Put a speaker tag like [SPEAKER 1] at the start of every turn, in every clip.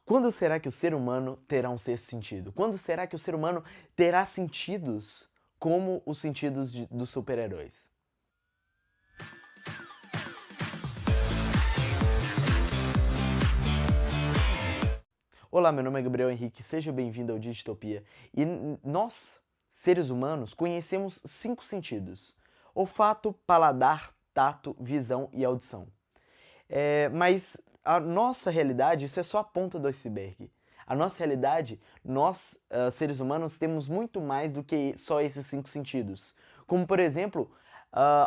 [SPEAKER 1] Quando será que o ser humano terá um sexto sentido? Quando será que o ser humano terá sentidos como os sentidos dos super-heróis? Olá, meu nome é Gabriel Henrique, seja bem-vindo ao Digitopia. E nós, seres humanos, conhecemos 5 sentidos: olfato, paladar, tato, visão e audição. Mas a nossa realidade, isso é só a ponta do iceberg. A nossa realidade, nós, seres humanos, temos muito mais do que só esses 5 sentidos. Como, por exemplo,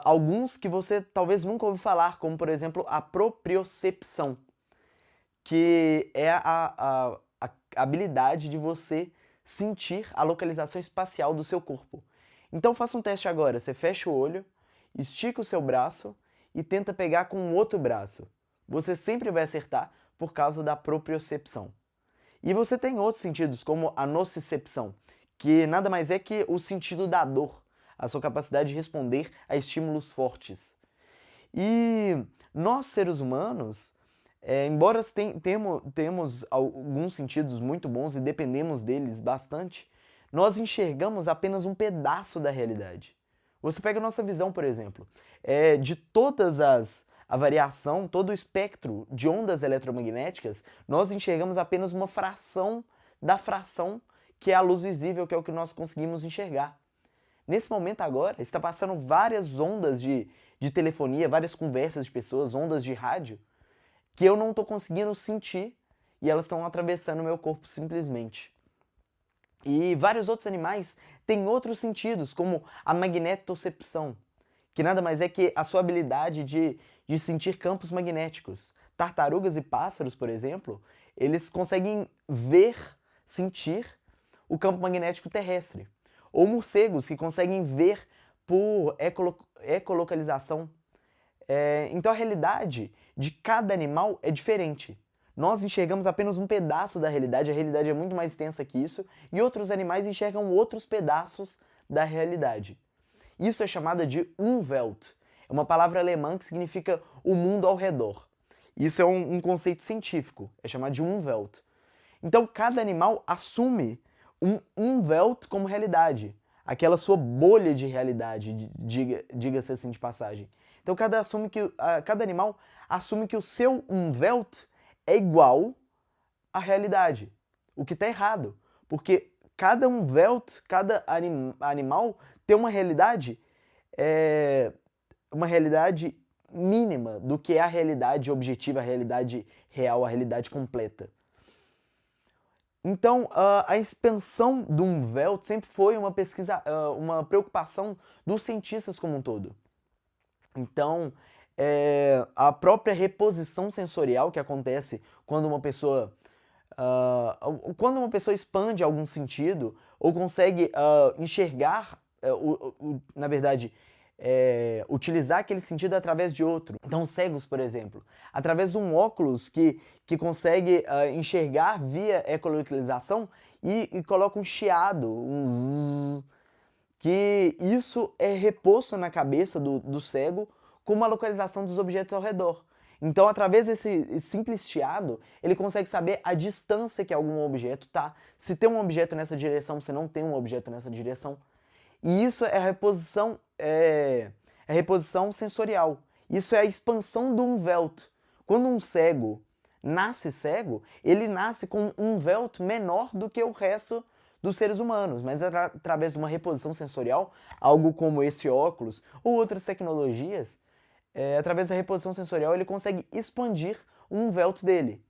[SPEAKER 1] alguns que você talvez nunca ouviu falar, como, por exemplo, a propriocepção, que é a habilidade de você sentir a localização espacial do seu corpo. Então faça um teste agora, você fecha o olho, estica o seu braço e tenta pegar com o outro braço. Você sempre vai acertar por causa da propriocepção. E você tem outros sentidos, como a nocicepção, que nada mais é que o sentido da dor, a sua capacidade de responder a estímulos fortes. E nós, seres humanos, embora temos alguns sentidos muito bons e dependemos deles bastante, nós enxergamos apenas um pedaço da realidade. Você pega a nossa visão, por exemplo, de todas a variação, todo o espectro de ondas eletromagnéticas, nós enxergamos apenas uma fração da fração que é a luz visível, que é o que nós conseguimos enxergar. Nesse momento agora, está passando várias ondas de telefonia, várias conversas de pessoas, ondas de rádio, que eu não estou conseguindo sentir e elas estão atravessando o meu corpo simplesmente. E vários outros animais têm outros sentidos, como a magnetocepção, que nada mais é que a sua habilidade de sentir campos magnéticos. Tartarugas e pássaros, por exemplo, eles conseguem ver, sentir o campo magnético terrestre. Ou morcegos, que conseguem ver por ecolocalização. Então a realidade de cada animal é diferente. Nós enxergamos apenas um pedaço da realidade, a realidade é muito mais extensa que isso, e outros animais enxergam outros pedaços da realidade. Isso é chamada de Umwelt. É uma palavra alemã que significa o mundo ao redor. Isso é um conceito científico, é chamado de Umwelt. Então cada animal assume um Umwelt como realidade, aquela sua bolha de realidade, diga-se assim de passagem. Então cada animal assume que o seu Umwelt é igual à realidade, o que está errado, porque cada Umwelt, cada animal tem uma realidade mínima do que é a realidade objetiva, a realidade real, a realidade completa. Então, a expansão do Umwelt sempre foi uma preocupação dos cientistas como um todo. Então, a própria reposição sensorial que acontece quando quando uma pessoa expande algum sentido ou consegue enxergar, na verdade, utilizar aquele sentido através de outro. Então, cegos, por exemplo, através de um óculos que consegue enxergar via ecolocalização e coloca um chiado, um zzz, que isso é reposto na cabeça do cego como a localização dos objetos ao redor. Então, através desse simples chiado, ele consegue saber a distância que algum objeto está, se tem um objeto nessa direção, se não tem um objeto nessa direção. E isso é a reposição sensorial. Isso é a expansão do Umwelt. Quando um cego nasce cego, ele nasce com um Umwelt menor do que o resto dos seres humanos, mas através de uma reposição sensorial, algo como esse óculos ou outras tecnologias, através da reposição sensorial ele consegue expandir o Umwelt dele.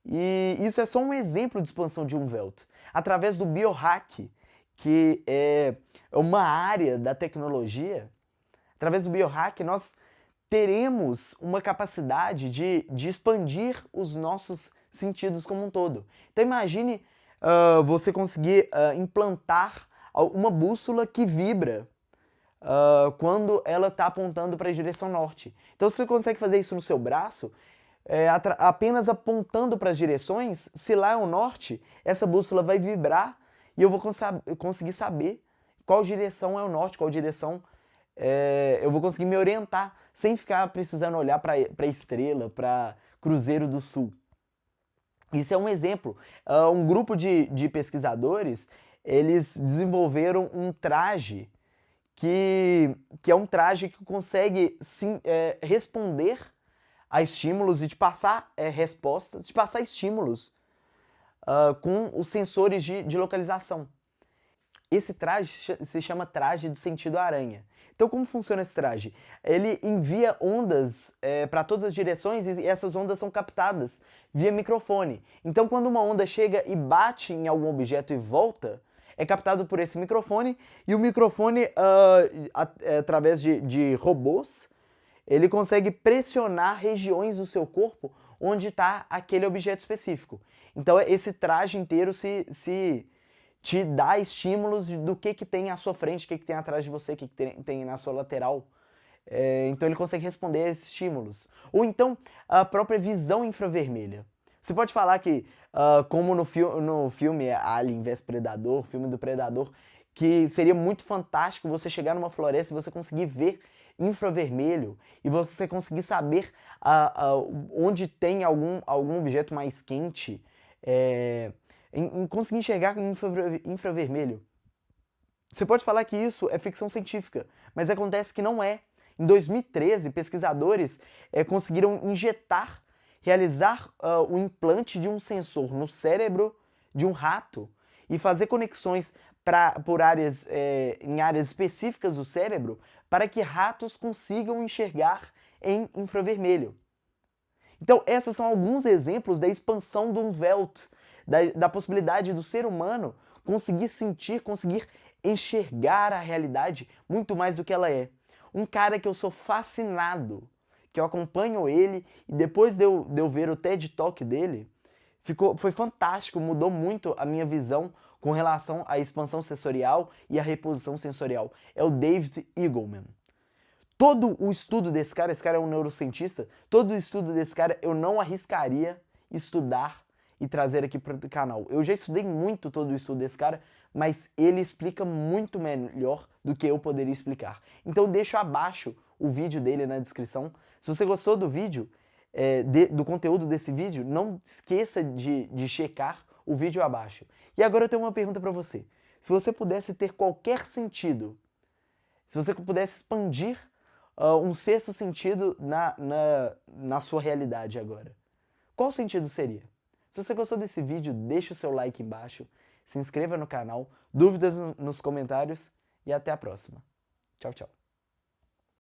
[SPEAKER 1] E isso é só um exemplo de expansão de Umwelt. Através do biohack, que é uma área da tecnologia, através do biohack nós teremos uma capacidade de expandir os nossos sentidos como um todo. Então imagine você conseguir implantar uma bússola que vibra quando ela está apontando para a direção norte. Então se você consegue fazer isso no seu braço, apenas apontando para as direções, se lá é o norte, essa bússola vai vibrar e eu vou conseguir saber qual direção é o norte, qual direção eu vou conseguir me orientar, sem ficar precisando olhar para estrela, para Cruzeiro do Sul. Isso é um exemplo. Um grupo de pesquisadores, eles desenvolveram um traje que é um traje que consegue sim, responder a estímulos e te passar respostas, te passar estímulos com os sensores de localização. Esse traje se chama traje do sentido aranha. Então, como funciona esse traje? Ele envia ondas para todas as direções e essas ondas são captadas via microfone. Então, quando uma onda chega e bate em algum objeto e volta, é captado por esse microfone, e o microfone, através de robôs, ele consegue pressionar regiões do seu corpo onde está aquele objeto específico. Então, esse traje inteiro se te dá estímulos do que tem à sua frente, o que tem atrás de você, o que tem na sua lateral. Então ele consegue responder a esses estímulos. Ou então a própria visão infravermelha. Você pode falar que, como no filme Alien vs Predador, filme do Predador, que seria muito fantástico você chegar numa floresta e você conseguir ver infravermelho e você conseguir saber onde tem algum objeto mais quente, em conseguir enxergar em infravermelho. Você pode falar que isso é ficção científica, mas acontece que não é. Em 2013, pesquisadores conseguiram realizar o implante de um sensor no cérebro de um rato e fazer conexões em áreas específicas do cérebro para que ratos consigam enxergar em infravermelho. Então, esses são alguns exemplos da expansão do Umwelt, da possibilidade do ser humano conseguir sentir, conseguir enxergar a realidade muito mais do que ela é. Um cara que eu sou fascinado, que eu acompanho ele, e depois de eu ver o TED Talk dele, foi fantástico, mudou muito a minha visão com relação à expansão sensorial e à reposição sensorial. É o David Eagleman. Todo o estudo desse cara, esse cara é um neurocientista, todo o estudo desse cara eu não arriscaria estudar e trazer aqui para o canal. Eu já estudei muito todo o estudo desse cara, mas ele explica muito melhor do que eu poderia explicar. Então eu deixo abaixo o vídeo dele na descrição. Se você gostou do vídeo, do conteúdo desse vídeo, não esqueça de checar o vídeo abaixo. E agora eu tenho uma pergunta para você. Se você pudesse ter qualquer sentido, se você pudesse expandir um sexto sentido na sua realidade agora, qual sentido seria? Se você gostou desse vídeo, deixe o seu like embaixo, se inscreva no canal, dúvidas nos comentários e até a próxima. Tchau, tchau.